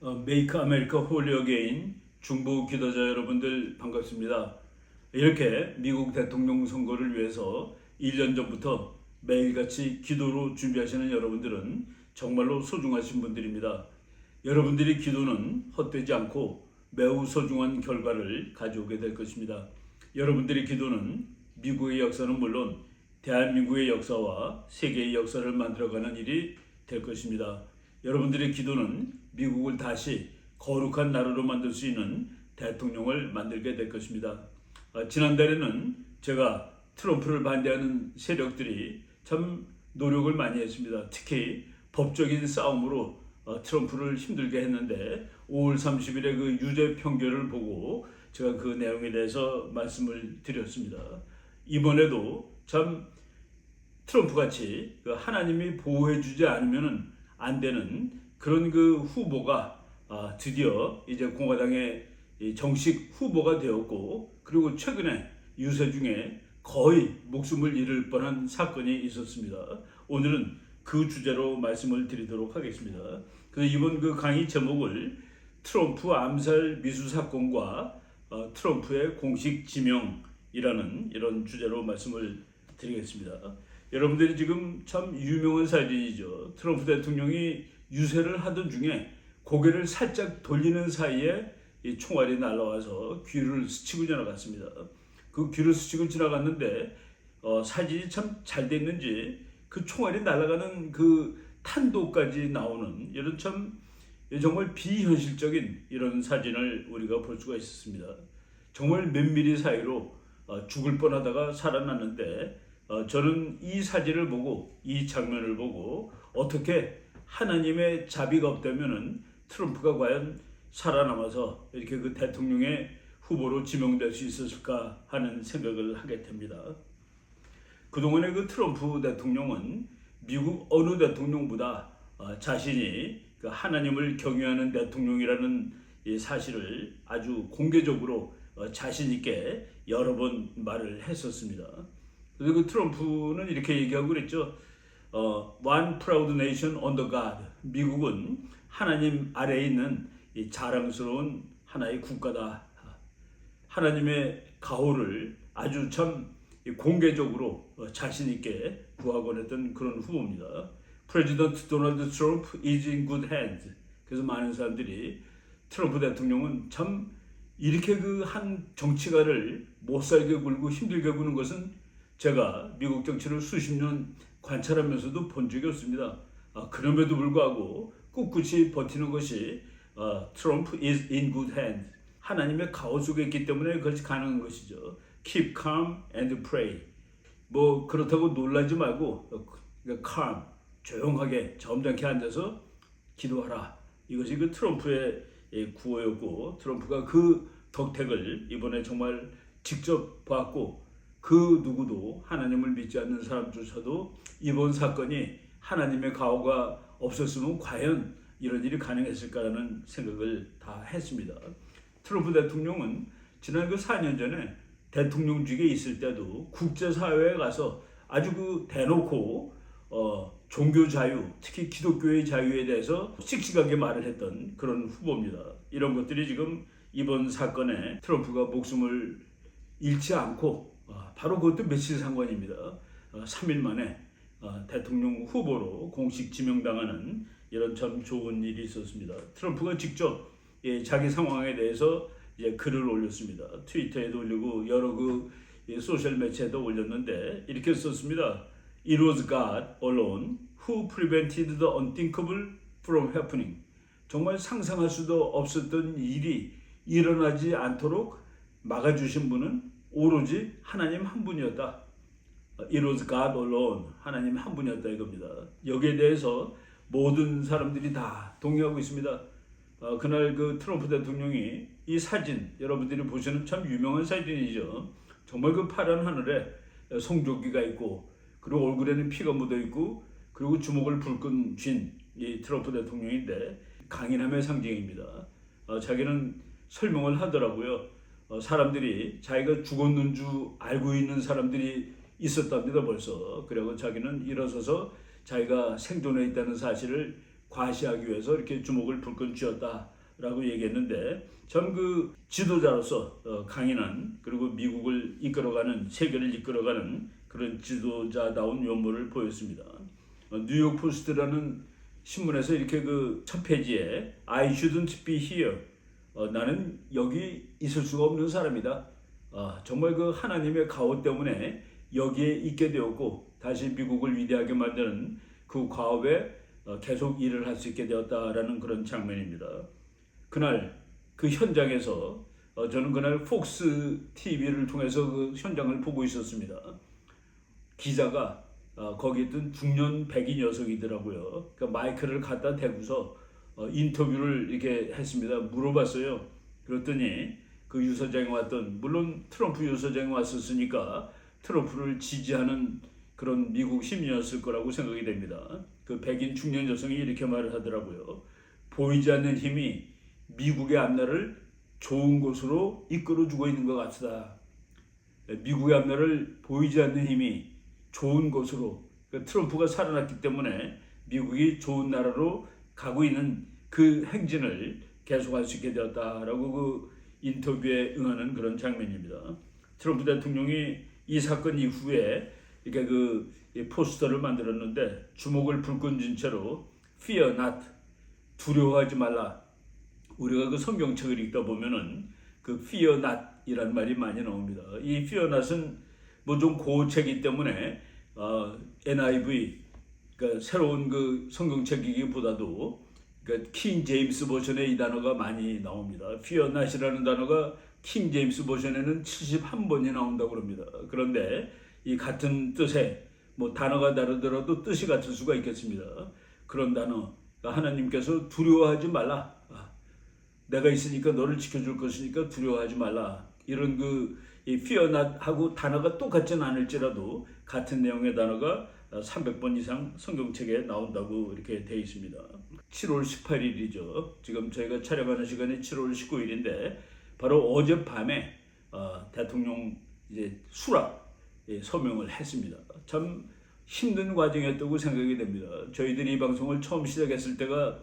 메이크 아메리카 홀리 어게인 중부 기도자 여러분들 반갑습니다. 이렇게 미국 대통령 선거를 위해서 1년 전부터 매일같이 기도로 준비하시는 여러분들은 정말로 소중하신 분들입니다. 여러분들의 기도는 헛되지 않고 매우 소중한 결과를 가져오게 될 것입니다. 여러분들의 기도는 미국의 역사는 물론 대한민국의 역사와 세계의 역사를 만들어가는 일이 될 것입니다. 여러분들의 기도는 미국을 다시 거룩한 나라로 만들 수 있는 대통령을 만들게 될 것입니다. 지난달에는 제가 트럼프를 반대하는 세력들이 참 노력을 많이 했습니다. 특히 법적인 싸움으로 트럼프를 힘들게 했는데 5월 30일에 그 유죄 판결을 보고 제가 그 내용에 대해서 말씀을 드렸습니다. 이번에도 참 트럼프 같이 하나님이 보호해주지 않으면 안 되는 그런 그 후보가 드디어 이제 공화당의 정식 후보가 되었고, 그리고 최근에 유세 중에 거의 목숨을 잃을 뻔한 사건이 있었습니다. 오늘은 그 주제로 말씀을 드리도록 하겠습니다. 그래서 이번 그 강의 제목을 트럼프 암살 미수 사건과 트럼프의 공식 지명이라는 이런 주제로 말씀을 드리겠습니다. 여러분들이 지금 참 유명한 사진이죠. 트럼프 대통령이 유세를 하던 중에 고개를 살짝 돌리는 사이에 이 총알이 날아와서 귀를 스치고 지나갔습니다. 그 귀를 스치고 지나갔는데 사진이 참 잘 됐는지 그 총알이 날아가는 그 탄도까지 나오는 이런 참 정말 비현실적인 이런 사진을 우리가 볼 수가 있었습니다. 정말 몇 미리 사이로 죽을 뻔하다가 살아났는데, 저는 이 사진을 보고, 이 장면을 보고 어떻게 하나님의 자비가 없다면은 트럼프가 과연 살아남아서 이렇게 그 대통령의 후보로 지명될 수 있었을까 하는 생각을 하게 됩니다. 그동안의 그 트럼프 대통령은 미국 어느 대통령보다 자신이 그 하나님을 경외하는 대통령이라는 이 사실을 아주 공개적으로 자신 있게 여러 번 말을 했었습니다. 그래서 그 트럼프는 이렇게 얘기하고 그랬죠. One proud nation under God. 미국은 하나님 아래에 있는 이 자랑스러운 하나의 국가다. 하나님의 가호를 아주 참 공개적으로 자신 있게 구하곤 했던 그런 후보입니다. 프레지던트 도널드 트럼프 is in good hands. 그래서 많은 사람들이 트럼프 대통령은 참 이렇게 그 한 정치가를 못 살게 굴고 힘들게 구는 것은 제가 미국 정치를 수십 년 관찰하면서도 본 적이 없습니다. 그럼에도 불구하고 꿋꿋이 버티는 것이 트럼프 is in good hands. 하나님의 가호 속에 있기 때문에 그것이 가능한 것이죠. Keep calm and pray. 뭐 그렇다고 놀라지 말고 calm, 조용하게 점잖게 앉아서 기도하라. 이것이 그 트럼프의 구호였고, 트럼프가 그 덕택을 이번에 정말 직접 봤고, 그 누구도 하나님을 믿지 않는 사람조차도 이번 사건이 하나님의 가호가 없었으면 과연 이런 일이 가능했을까라는 생각을 다 했습니다. 트럼프 대통령은 지난 그 4년 전에 대통령직에 있을 때도 국제사회에 가서 아주 그 대놓고 종교 자유, 특히 기독교의 자유에 대해서 씩씩하게 말을 했던 그런 후보입니다. 이런 것들이 지금 이번 사건에 트럼프가 목숨을 잃지 않고 바로 그것도 며칠 상관입니다. 3일 만에 대통령 후보로 공식 지명당하는 이런 참 좋은 일이 있었습니다. 트럼프가 직접 자기 상황에 대해서 글을 올렸습니다. 트위터에도 올리고 여러 그 소셜 매체에도 올렸는데 이렇게 썼습니다. It was God alone who prevented the unthinkable from happening. 정말 상상할 수도 없었던 일이 일어나지 않도록 막아주신 분은 오로지 하나님 한 분이었다. It was God alone. 하나님 한 분이었다 이겁니다. 여기에 대해서 모든 사람들이 다 동의하고 있습니다. 그날 그 트럼프 대통령이 이 사진, 여러분들이 보시는 참 유명한 사진이죠. 정말 그 파란 하늘에 성조기가 있고, 그리고 얼굴에는 피가 묻어 있고, 그리고 주먹을 불끈 쥔 이 트럼프 대통령인데 강인함의 상징입니다. 자기는 설명을 하더라고요. 사람들이 자기가 죽었는 줄 알고 있는 사람들이 있었답니다 벌써. 그리고 자기는 일어서서 자기가 생존해 있다는 사실을 과시하기 위해서 이렇게 주목을 불끈 쥐었다라고 얘기했는데 참 그 지도자로서 강인한 그리고 미국을 이끌어가는 세계를 이끌어가는 그런 지도자다운 면모를 보였습니다. 뉴욕 포스트라는 신문에서 이렇게 그 첫 페이지에 I shouldn't be here. 나는 여기 있을 수가 없는 사람이다. 정말 그 하나님의 가호 때문에 여기에 있게 되었고 다시 미국을 위대하게 만드는 그 과업에 계속 일을 할 수 있게 되었다라는 그런 장면입니다. 그날 그 현장에서 저는 그날 폭스 TV를 통해서 그 현장을 보고 있었습니다. 기자가 거기 있던 중년 백인 녀석이더라고요. 그러니까 마이크를 갖다 대고서 인터뷰를 이렇게 했습니다. 물어봤어요. 그랬더니 그 유서장이 왔던, 물론 트럼프 유서장이 왔었으니까 트럼프를 지지하는 그런 미국 시민이었을 거라고 생각이 됩니다. 그 백인 중년 여성이 이렇게 말을 하더라고요. 보이지 않는 힘이 미국의 앞날을 좋은 곳으로 이끌어주고 있는 것 같다. 미국의 앞날을 보이지 않는 힘이 좋은 곳으로, 그러니까 트럼프가 살아났기 때문에 미국이 좋은 나라로 가고 있는 그 행진을 계속할 수 있게 되었다라고 그 인터뷰에 응하는 그런 장면입니다. 트럼프 대통령이 이 사건 이후에 이렇게 그 포스터를 만들었는데 주목을 불끈 쥔 채로 Fear not, 두려워하지 말라. 우리가 그 성경책을 읽다 보면은 그 Fear not 이란 말이 많이 나옵니다. 이 Fear not은 뭐 좀 고책이기 때문에 NIV, 그러니까 새로운 그 성경책이기보다도 그러니까 킹 제임스 버전에 이 단어가 많이 나옵니다. Fear not이라는 단어가 킹 제임스 버전에는 71번이 나온다고 합니다. 그런데 이 같은 뜻의 뭐 단어가 다르더라도 뜻이 같을 수가 있겠습니다. 그런 단어, 하나님께서 두려워하지 말라. 내가 있으니까 너를 지켜줄 것이니까 두려워하지 말라. 이런 이 fear not 하고 단어가 똑같진 않을지라도 같은 내용의 단어가 300번 이상 성경책에 나온다고 이렇게 되어 있습니다. 7월 18일이죠. 지금 저희가 촬영하는 시간이 7월 19일인데 바로 어젯밤에 대통령 이제 수락 서명을 했습니다. 참 힘든 과정이었다고 생각이 됩니다. 저희들이 이 방송을 처음 시작했을 때가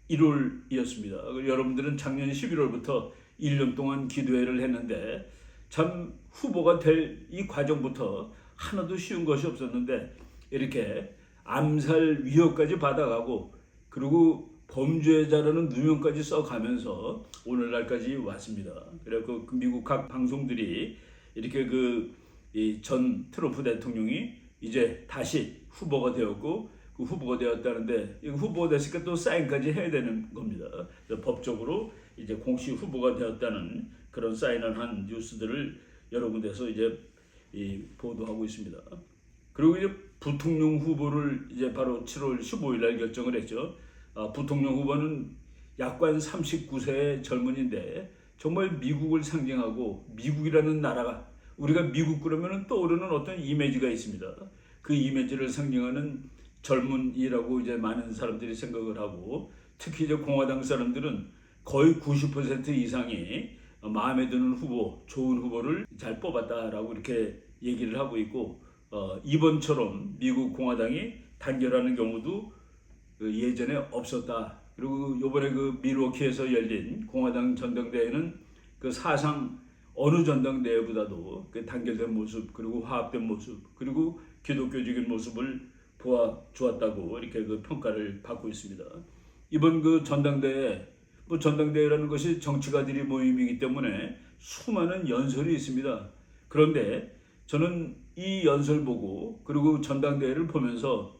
1월이었습니다. 여러분들은 작년 11월부터 1년 동안 기도회를 했는데 참 후보가 될 이 과정부터 하나도 쉬운 것이 없었는데 이렇게 암살 위협까지 받아가고 그리고 범죄자라는 누명까지 써가면서 오늘날까지 왔습니다. 그래서 그 미국 각 방송들이 이렇게 이 전 트럼프 대통령이 이제 다시 후보가 되었고 그 후보가 되었다는데 이 후보가 됐으니까 또 사인까지 해야 되는 겁니다. 법적으로 이제 공식 후보가 되었다는 그런 사인을 한 뉴스들을 여러 군데서 이제 보도하고 있습니다. 그리고 이제 부통령 후보를 이제 바로 7월 15일 날 결정을 했죠. 부통령 후보는 약관 39세의 젊은인데 정말 미국을 상징하고 미국이라는 나라가 우리가 미국 그러면 떠오르는 어떤 이미지가 있습니다. 그 이미지를 상징하는 젊은이라고 이제 많은 사람들이 생각을 하고 특히 이제 공화당 사람들은 거의 90% 이상이 마음에 드는 후보, 좋은 후보를 잘 뽑았다라고 이렇게 얘기를 하고 있고 이번처럼 미국 공화당이 단결하는 경우도 예전에 없었다. 그리고 이번에 그 밀워키에서 열린 공화당 전당대회는 그 사상 어느 전당대회보다도 그 단결된 모습 그리고 화합된 모습 그리고 기독교적인 모습을 보아주었다고 이렇게 그 평가를 받고 있습니다. 이번 그 전당대회, 뭐 전당대회라는 것이 정치가들이 모임이기 때문에 수많은 연설이 있습니다. 그런데 저는 이 연설 보고 그리고 전당대회를 보면서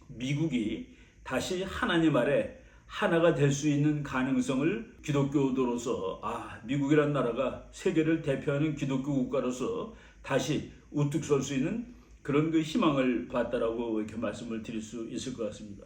미국이 다시 하나님 아래 하나가 될 수 있는 가능성을 기독교도로서 미국이란 나라가 세계를 대표하는 기독교 국가로서 다시 우뚝 설 수 있는 그런 그 희망을 봤다라고 이렇게 말씀을 드릴 수 있을 것 같습니다.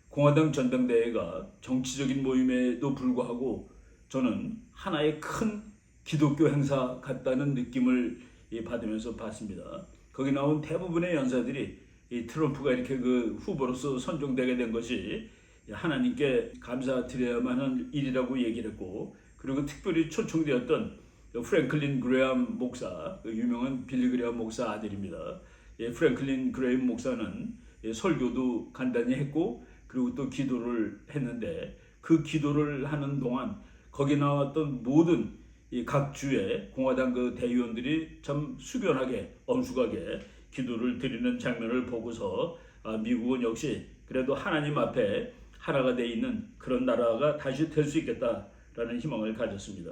공화당 전당대회가 정치적인 모임에도 불구하고 저는 하나의 큰 기독교 행사 같다는 느낌을 받으면서 봤습니다. 거기 나온 대부분의 연사들이 이 트럼프가 이렇게 그 후보로서 선정되게 된 것이 하나님께 감사드려야만 하는 일이라고 얘기를 했고 그리고 특별히 초청되었던 프랭클린 그레엄 목사, 유명한 빌리 그레엄 목사 아들입니다. 프랭클린 그레엄 목사는 설교도 간단히 했고 그리고 또 기도를 했는데 그 기도를 하는 동안 거기 나왔던 모든 이 각 주의 공화당 그 대의원들이 참 숙연하게 엄숙하게 기도를 드리는 장면을 보고서 미국은 역시 그래도 하나님 앞에 하나가 돼 있는 그런 나라가 다시 될 수 있겠다라는 희망을 가졌습니다.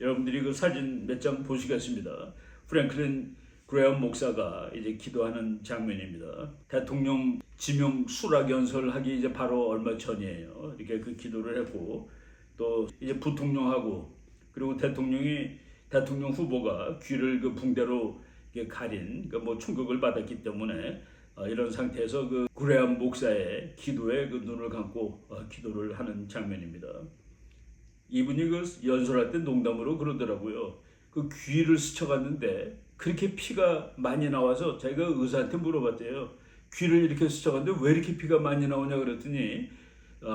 여러분들이 그 사진 몇 장 보시겠습니다. 프랭클린 그레엄 목사가 이제 기도하는 장면입니다. 대통령 지명 수락 연설하기 이제 바로 얼마 전이에요. 이렇게 그 기도를 했고 또 이제 부통령하고 그리고 대통령 후보가 귀를 그 붕대로 가린 뭐 충격을 받았기 때문에 이런 상태에서 그 그레엄 목사의 기도에 그 눈을 감고 기도를 하는 장면입니다. 이분이 그 연설할 때 농담으로 그러더라고요. 그 귀를 스쳐갔는데 그렇게 피가 많이 나와서 자기가 의사한테 물어봤대요. 귀를 이렇게 스쳐갔는데 왜 이렇게 피가 많이 나오냐 그랬더니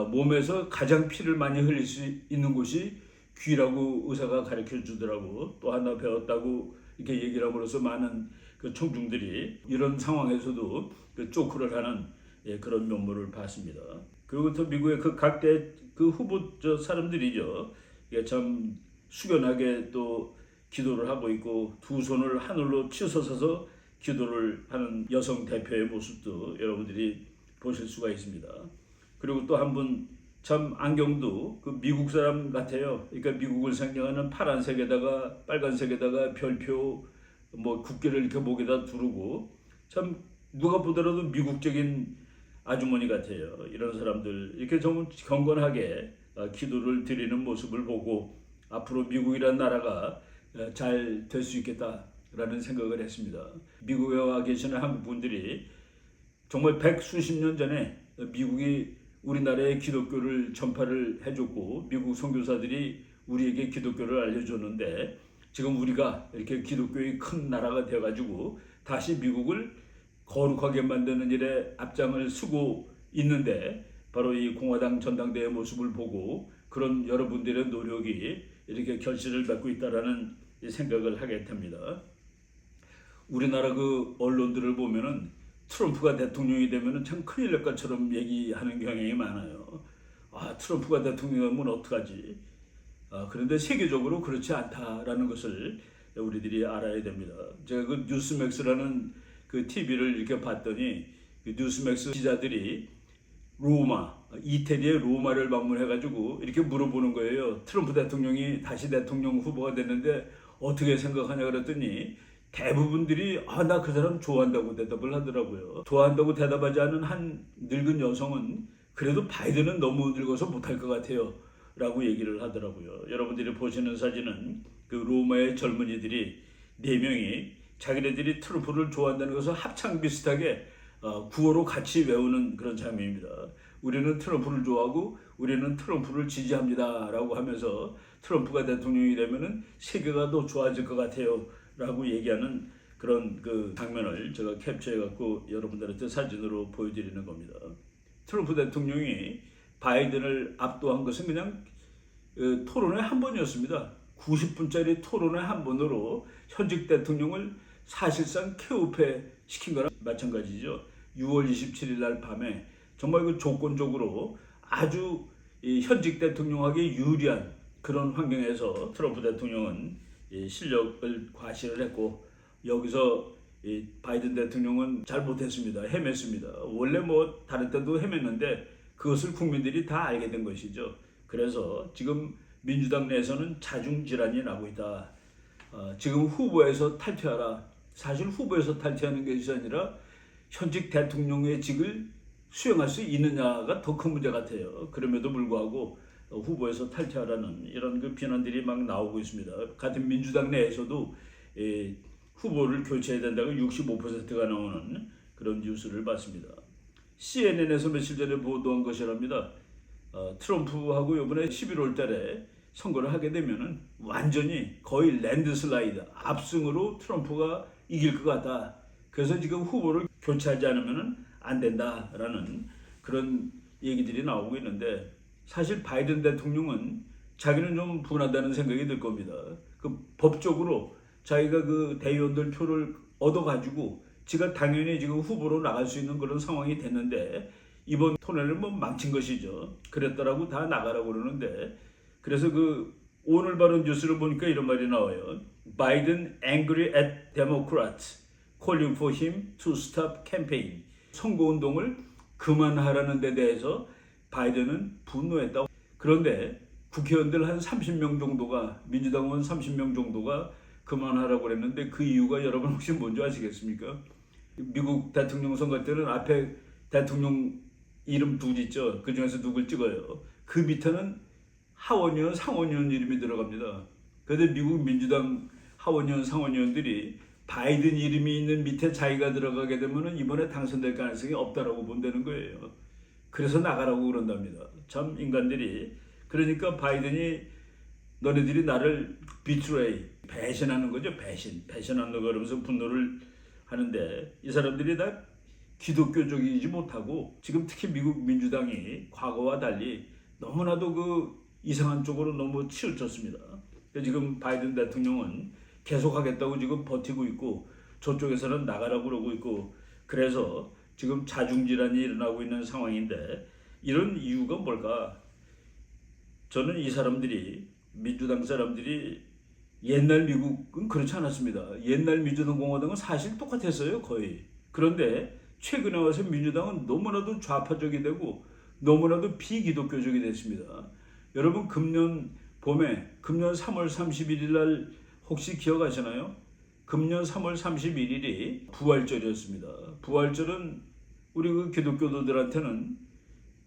몸에서 가장 피를 많이 흘릴 수 있는 곳이 귀라고 의사가 가르쳐 주더라고. 또 하나 배웠다고 이렇게 얘기를 함으로써 많은 그 청중들이 이런 상황에서도 그 쪼크를 하는 그런 면모를 봤습니다. 그리고 또 미국의 그 각대 그 후보 사람들이죠. 참 숙연하게 또 기도를 하고 있고 두 손을 하늘로 치솟아서 기도를 하는 여성 대표의 모습도 여러분들이 보실 수가 있습니다. 그리고 또 한 분 참 안경도 그 미국 사람 같아요. 그러니까 미국을 상징하는 파란색에다가 빨간색에다가 별표 뭐 국기를 이렇게 목에다 두르고 참 누가 보더라도 미국적인 아주머니 같아요. 이런 사람들 이렇게 좀 경건하게 기도를 드리는 모습을 보고 앞으로 미국이라는 나라가 잘 될 수 있겠다라는 생각을 했습니다. 미국에 와 계시는 한국 분들이 정말 백수십 년 전에 미국이 우리나라의 기독교를 전파를 해줬고 미국 선교사들이 우리에게 기독교를 알려줬는데 지금 우리가 이렇게 기독교의 큰 나라가 되어가지고 다시 미국을 거룩하게 만드는 일에 앞장을 서고 있는데 바로 이 공화당 전당대회 모습을 보고 그런 여러분들의 노력이 이렇게 결실을 맺고 있다라는 생각을 하게 됩니다. 우리나라 그 언론들을 보면은 트럼프가 대통령이 되면은 참 큰일 날 것처럼 얘기하는 경향이 많아요. 트럼프가 대통령이면 어떡하지? 그런데 세계적으로 그렇지 않다라는 것을 우리들이 알아야 됩니다. 제가 그 뉴스맥스라는 그 TV를 이렇게 봤더니 그 뉴스맥스 기자들이 로마, 이태리의 로마를 방문해가지고 이렇게 물어보는 거예요. 트럼프 대통령이 다시 대통령 후보가 됐는데 어떻게 생각하냐 그랬더니 대부분들이 나 그 사람 좋아한다고 대답을 하더라고요. 좋아한다고 대답하지 않은 한 늙은 여성은 그래도 바이든은 너무 늙어서 못할 것 같아요 라고 얘기를 하더라고요. 여러분들이 보시는 사진은 그 로마의 젊은이들이 4명이 자기네들이 트럼프를 좋아한다는 것을 합창 비슷하게 구호로 같이 외우는 그런 장면입니다. 우리는 트럼프를 좋아하고 우리는 트럼프를 지지합니다 라고 하면서 트럼프가 대통령이 되면은 세계가 더 좋아질 것 같아요 라고 얘기하는 그런 그 장면을 제가 캡처해 갖고 여러분들한테 사진으로 보여드리는 겁니다. 트럼프 대통령이 바이든을 압도한 것은 그냥 토론회 한 번이었습니다. 90분짜리 토론회 한 번으로 현직 대통령을 사실상 케오페 시킨 거랑 마찬가지죠. 6월 27일 날 밤에 정말 그 조건적으로 아주 현직 대통령에게 유리한 그런 환경에서 트럼프 대통령은 실력을 과시를 했고 여기서 바이든 대통령은 잘 못했습니다. 헤맸습니다. 원래 뭐 다른 때도 헤맸는데 그것을 국민들이 다 알게 된 것이죠. 그래서 지금 민주당 내에서는 자중질환이 나고 있다. 지금 후보에서 탈퇴하라. 사실 후보에서 탈퇴하는 것이 아니라 현직 대통령의 직을 수행할 수 있느냐가 더 큰 문제 같아요. 그럼에도 불구하고 후보에서 탈퇴하라는 이런 그 비난들이 막 나오고 있습니다. 같은 민주당 내에서도 후보를 교체해야 된다고 65%가 나오는 그런 뉴스를 봤습니다. CNN에서 며칠 전에 보도한 것이랍니다. 트럼프하고 이번에 11월 달에 선거를 하게 되면은 완전히 거의 랜드슬라이드 압승으로 트럼프가 이길 것 같다. 그래서 지금 후보를 교체하지 않으면은 안 된다라는 그런 얘기들이 나오고 있는데 사실 바이든 대통령은 자기는 좀 분하다는 생각이 들 겁니다. 그 법적으로 자기가 그 대의원들 표를 얻어가지고 지가 당연히 지금 후보로 나갈 수 있는 그런 상황이 됐는데 이번 토론을 뭐 망친 것이죠. 그랬더라고 다 나가라고 그러는데 그래서 그 오늘 바로 뉴스를 보니까 이런 말이 나와요. Biden angry at Democrats calling for him to stop campaign. 선거운동을 그만하라는 데 대해서 바이든은 분노했다. 그런데 국회의원들 한 30명 정도가 민주당원 30명 정도가 그만하라고 그랬는데 그 이유가 여러분 혹시 뭔지 아시겠습니까? 미국 대통령 선거 때는 앞에 대통령 이름 둘 있죠. 그 중에서 누굴 찍어요. 그 밑에는 하원의원, 상원의원 이름이 들어갑니다. 그런데 미국 민주당 하원의원, 상원의원들이 바이든 이름이 있는 밑에 자기가 들어가게 되면 이번에 당선될 가능성이 없다라고 본다는 거예요. 그래서 나가라고 그런답니다. 참 인간들이. 그러니까 바이든이 너네들이 나를 betray, 배신하는 거죠. 배신하는 거 그러면서 분노를 하는데 이 사람들이 다 기독교적이지 못하고 지금 특히 미국 민주당이 과거와 달리 너무나도 그 이상한 쪽으로 너무 치우쳤습니다. 지금 바이든 대통령은 계속하겠다고 지금 버티고 있고 저쪽에서는 나가라고 그러고 있고 그래서 지금 자중질환이 일어나고 있는 상황인데 이런 이유가 뭘까? 저는 이 사람들이 민주당 사람들이 옛날 미국은 그렇지 않았습니다. 옛날 민주당 공화당은 사실 똑같았어요 거의. 그런데 최근에 와서 민주당은 너무나도 좌파적이 되고 너무나도 비기독교적이 됐습니다. 여러분 금년 봄에 금년 3월 31일 날 혹시 기억하시나요? 금년 3월 31일이 부활절이었습니다. 부활절은 우리 그 기독교도들한테는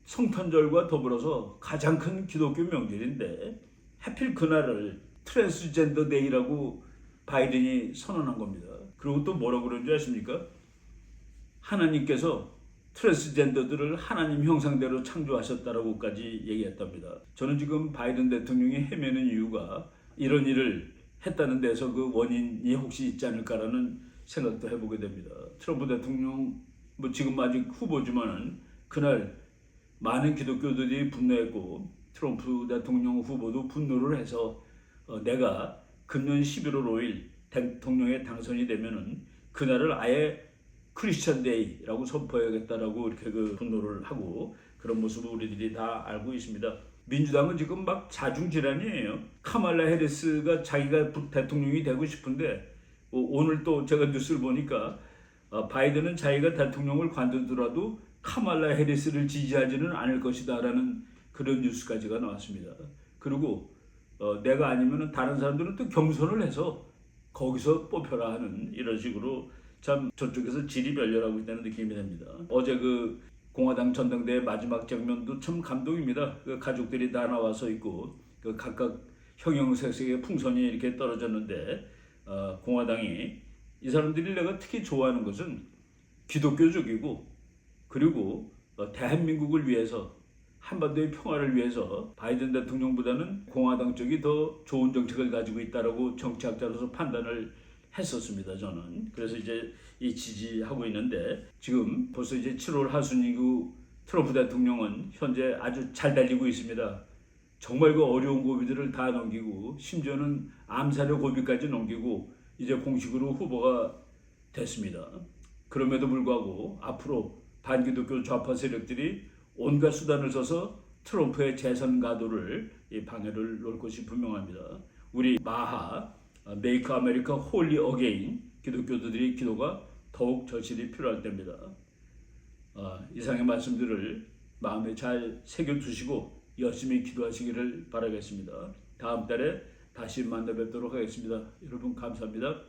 성탄절과 더불어서 가장 큰 기독교 명절인데 하필 그날을 트랜스젠더 데이라고 바이든이 선언한 겁니다. 그리고 또 뭐라고 그런지 아십니까? 하나님께서 트랜스젠더들을 하나님 형상대로 창조하셨다라고까지 얘기했답니다. 저는 지금 바이든 대통령이 헤매는 이유가 이런 일을 했다는 데서 그 원인이 혹시 있지 않을까라는 생각도 해보게 됩니다. 트럼프 대통령 뭐 지금 아직 후보지만은 그날 많은 기독교들이 분노했고 트럼프 대통령 후보도 분노를 해서 내가 금년 11월 5일 대통령에 당선이 되면은 그날을 아예 크리스천 데이라고 선포해야겠다라고 이렇게 그 분노를 하고 그런 모습을 우리들이 다 알고 있습니다. 민주당은 지금 막 자중질환이에요. 카말라 해리스가 자기가 대통령이 되고 싶은데 오늘 또 제가 뉴스를 보니까 바이든은 자기가 대통령을 관두더라도 카말라 해리스를 지지하지는 않을 것이다라는 그런 뉴스까지가 나왔습니다. 그리고 내가 아니면은 다른 사람들은 또 경선을 해서 거기서 뽑혀라 하는 이런 식으로 참 저쪽에서 질이 멸렬하고 있다는 느낌이 듭니다. 어제 그 공화당 전당대회 마지막 장면도 참 감동입니다. 그 가족들이 다 나와서 있고 그 각각 형형색색의 풍선이 이렇게 떨어졌는데 공화당이 이 사람들이 내가 특히 좋아하는 것은 기독교적이고 그리고 대한민국을 위해서 한반도의 평화를 위해서 바이든 대통령보다는 공화당 쪽이 더 좋은 정책을 가지고 있다라고 정치학자로서 판단을 했었습니다. 저는 그래서 이제 이 지지하고 있는데 지금 벌써 이제 7월 하순이고 트럼프 대통령은 현재 아주 잘 달리고 있습니다. 정말 그 어려운 고비들을 다 넘기고 심지어는 암살의 고비까지 넘기고 이제 공식으로 후보가 됐습니다. 그럼에도 불구하고 앞으로 반기독교 좌파 세력들이 온갖 수단을 써서 트럼프의 재선 가도를 방해를 놓을 것이 분명합니다. 우리 마하 메이크 아메리카 홀리 어게인 기독교도들의 기도가 더욱 절실히 필요할 때입니다. 이상의 말씀들을 마음에 잘 새겨두시고 열심히 기도하시기를 바라겠습니다. 다음 달에 다시 만나 뵙도록 하겠습니다. 여러분 감사합니다.